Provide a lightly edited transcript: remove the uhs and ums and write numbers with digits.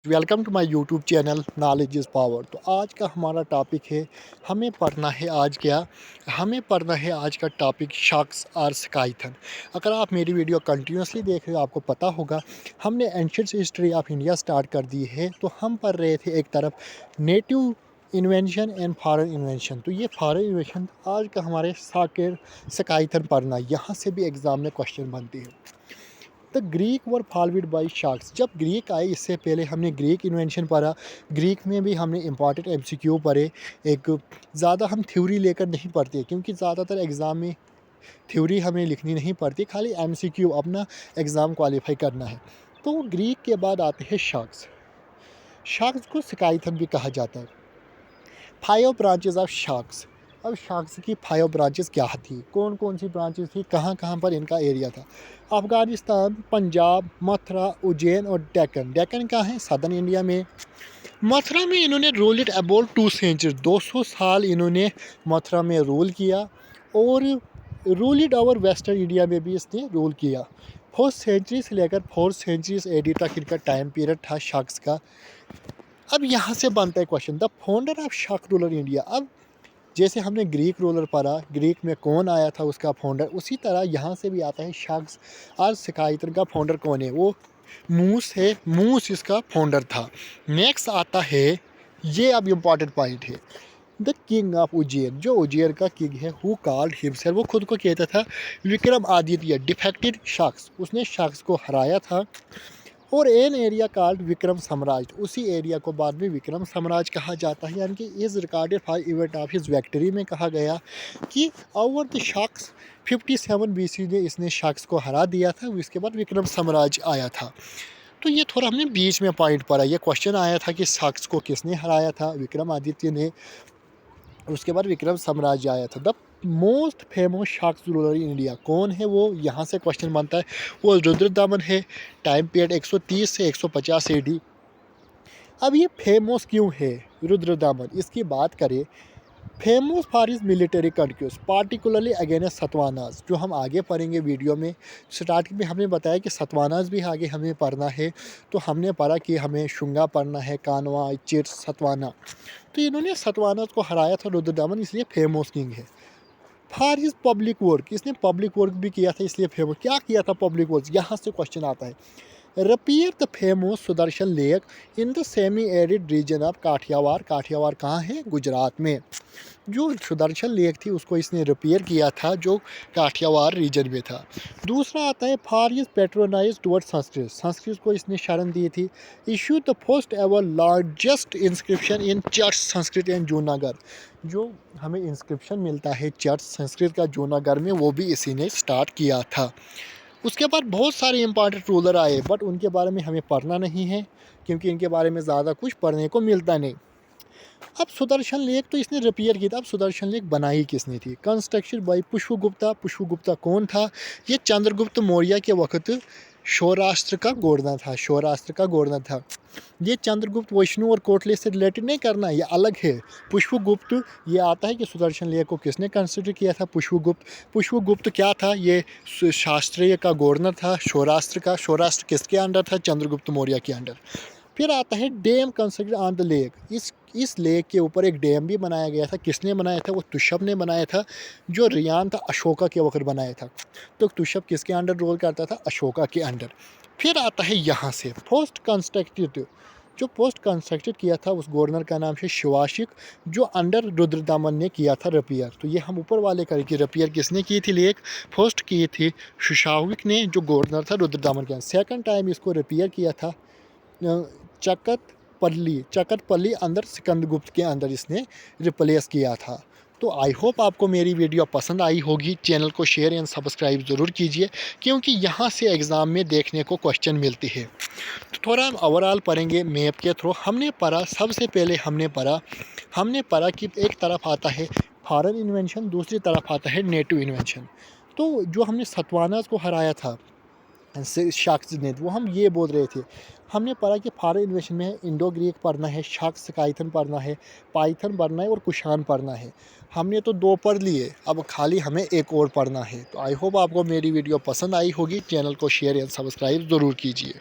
Welcome to my YouTube channel knowledge is power. तो आज का हमारा टॉपिक है, हमें पढ़ना है आज का टॉपिक शार्क्स और स्काईथन। अगर आप मेरी वीडियो कंटिन्यूसली देख रहे हो आपको पता होगा हमने ancient history of India start कर दी है। तो हम पढ़ रहे थे एक तरफ native invention and foreign invention. तो ये फॉरेन इन्वेंशन आज का हमारे साकेर स्काईथन पढ़ना, यहाँ से भी एग्ज़ाम में क्वेश्चन बनती है। The Greek were followed by sharks. जब ग्रीक आए इससे पहले हमने ग्रीक इन्वेंशन पढ़ा। ग्रीक में भी हमने इंपॉर्टेंट एमसीक्यू पढ़े। एक ज़्यादा हम थ्योरी लेकर नहीं पढ़ते क्योंकि ज़्यादातर एग्ज़ाम में थ्योरी हमें लिखनी नहीं पड़ती, खाली एमसीक्यू अपना एग्ज़ाम क्वालिफाई करना है। तो ग्रीक के बाद आते हैं शार्क्स। शार्क्स को स्काईथन भी कहा जाता है। 5 ब्रांचेस ऑफ शार्क्स। अब शार्क्स की 5 ब्रांचेस क्या थी, कौन कौन सी ब्रांचेस थी, कहाँ कहाँ पर इनका एरिया था। अफ़गानिस्तान, पंजाब, मथुरा, उज्जैन और डेक्कन। डेक्कन कहाँ है, सदर्न इंडिया में। मथुरा में इन्होंने रूल इट अबाउट 2 सेंचुरी, 200 साल इन्होंने मथुरा में रूल किया। और rule it over western India में भी इसने रूल किया। 4th सेंचुरी से लेकर 4th सेंचुरी एडी तक इनका टाइम पीरियड था शार्क्स का। अब यहाँ से बनता है question, the founder of shark ruler India. अब जैसे हमने ग्रीक रूलर पढ़ा, ग्रीक में कौन आया था उसका फाउंडर, उसी तरह यहाँ से भी आता है शार्क्स और स्काईथन का फाउंडर कौन है, वो मूस है। मूस इसका फाउंडर था। नेक्स्ट आता है, ये अब इम्पॉर्टेंट पॉइंट है, द किंग ऑफ उज्जैन। जो उज्जैन का किंग है, हु कॉल्ड हिमसेल्फ, वो खुद को कहता था विक्रमादित्य, डिफेक्टेड शार्क्स। उसने शार्क्स को हराया था। और एन एरिया कॉल्ड विक्रम साम्राज्य, उसी एरिया को बाद में विक्रम साम्राज्य कहा जाता है। यानी कि इस recorded 5 event of his victory में कहा गया कि ओवर द शार्क्स 57 बीसी में इसने शार्क्स को हरा दिया था। इसके बाद विक्रम साम्राज्य आया था। तो ये थोड़ा हमने बीच में पॉइंट पढ़ा। ये क्वेश्चन आया था कि शार्क्स को किसने हराया था, विक्रमादित्य ने। उसके बाद विक्रम साम्राज्य आया था। The most famous sharks ruler in India कौन है, वो यहाँ से क्वेश्चन बनता है। वो रुद्रदमन है। टाइम पीरियड 130 से 150 एडी। अब ये फेमस क्यों है रुद्रदमन, इसकी बात करें। Famous for is military conquests, particularly against Satavahanas, जो हम आगे पढ़ेंगे वीडियो में। स्टार्टिंग में हमने बताया कि सतवानाज भी आगे हमें पढ़ना है। तो हमने पढ़ा कि हमें शुंगा पढ़ना है, कानवा, चिट, सतवाना। तो इन्होंने सतवानाज को हराया था रुद्रदमन, इसलिए फेमस किंग है। फॉर हिज पब्लिक वर्क, इसने पब्लिक वर्क भी किया था इसलिए फेमस। क्या किया था पब्लिक वर्क, यहाँ से क्वेश्चन आता है। Repair the famous Sudarshan lake in the semi arid region of Kathiawar. Kathiawar कहाँ है, गुजरात में। जो सुदर्शन लेक थी उसको इसने रिपेयर किया था, जो काठियावाड़ रीजन में था। दूसरा आता है for his patronise toward Sanskrit, Sanskrit को इसने शरण दी थी। Issue the first ever largest inscription in church Sanskrit and Junagadh. जो हमें इंस्क्रिप्शन मिलता है चर्च संस्कृत का जूनागढ़ में, वो भी इसी ने स्टार्ट किया था। उसके बाद बहुत सारे इंपॉर्टेंट रूलर आए, बट उनके बारे में हमें पढ़ना नहीं है क्योंकि इनके बारे में ज़्यादा कुछ पढ़ने को मिलता नहीं। अब सुदर्शन लेक तो इसने रिपेयर की था। अब सुदर्शन लेक बनाई किसने थी, कंस्ट्रक्शन बाई पुष्पगुप्ता। पुष्पगुप्ता कौन था, ये चंद्रगुप्त मौर्य के वक्त सौराष्ट्र का गवर्नर था। सौराष्ट्र का गवर्नर था। ये चंद्रगुप्त वैष्णु और कोटले से रिलेटेड नहीं करना, ये अलग है। पुष्पगुप्त ये आता है कि सुदर्शन लेक को किसने कंसिडर किया था, पुष्पगुप्त। पुष्पगुप्त क्या था, ये शास्त्रीय का गवर्नर था सौराष्ट्र का। सौराष्ट्र किसके अंडर था, चंद्रगुप्त मौर्य के अंडर। फिर आता है dam constructed on the lake. इस लेक के ऊपर एक डैम भी बनाया गया था। किसने बनाया था, वो तुशब ने बनाया था, जो रियान था अशोका के वक्त बनाया था। तो तुशब किसके अंडर रोल करता था, अशोका के अंडर। फिर आता है यहाँ से पोस्ट कंस्ट्रक्टेड, जो पोस्ट कंस्ट्रक्टेड किया था उस गवर्नर का नाम है शिवाशिक, जो अंडर रुद्रदमन ने किया था रिपेयर। तो ये हम ऊपर वाले करेंगे, रिपेयर किसने की थी लेक, फर्स्ट की थी शिशाविक ने, जो गवर्नर था रुद्रदमन के। सेकंड टाइम इसको रिपेयर किया था चकतपल्ली अंदर सिकंदगुप्त के अंदर इसने रिप्लेस किया था। तो आई होप आपको मेरी वीडियो पसंद आई होगी। चैनल को शेयर एंड सब्सक्राइब ज़रूर कीजिए क्योंकि यहाँ से एग्ज़ाम में देखने को क्वेश्चन मिलती है। तो थोड़ा हम ओवरऑल पढ़ेंगे मैप के थ्रू। हमने पढ़ा, सबसे पहले हमने पढ़ा कि एक तरफ आता है फॉरेन इन्वेंशन, दूसरी तरफ आता है नेटिव इन्वेंशन। तो जो हमने सतवानाज को हराया था शार्क्स ने, वो हम ये बोल रहे थे। हमने पढ़ा कि फॉरेन इन्वेशन में इंडो ग्रीक पढ़ना है, शार्क्स स्काईथन पढ़ना है, पाइथन पढ़ना है और कुशान पढ़ना है। हमने तो 2 पढ़ लिए, अब खाली हमें एक और पढ़ना है। तो आई होप आपको मेरी वीडियो पसंद आई होगी। चैनल को शेयर एंड सब्सक्राइब ज़रूर कीजिए।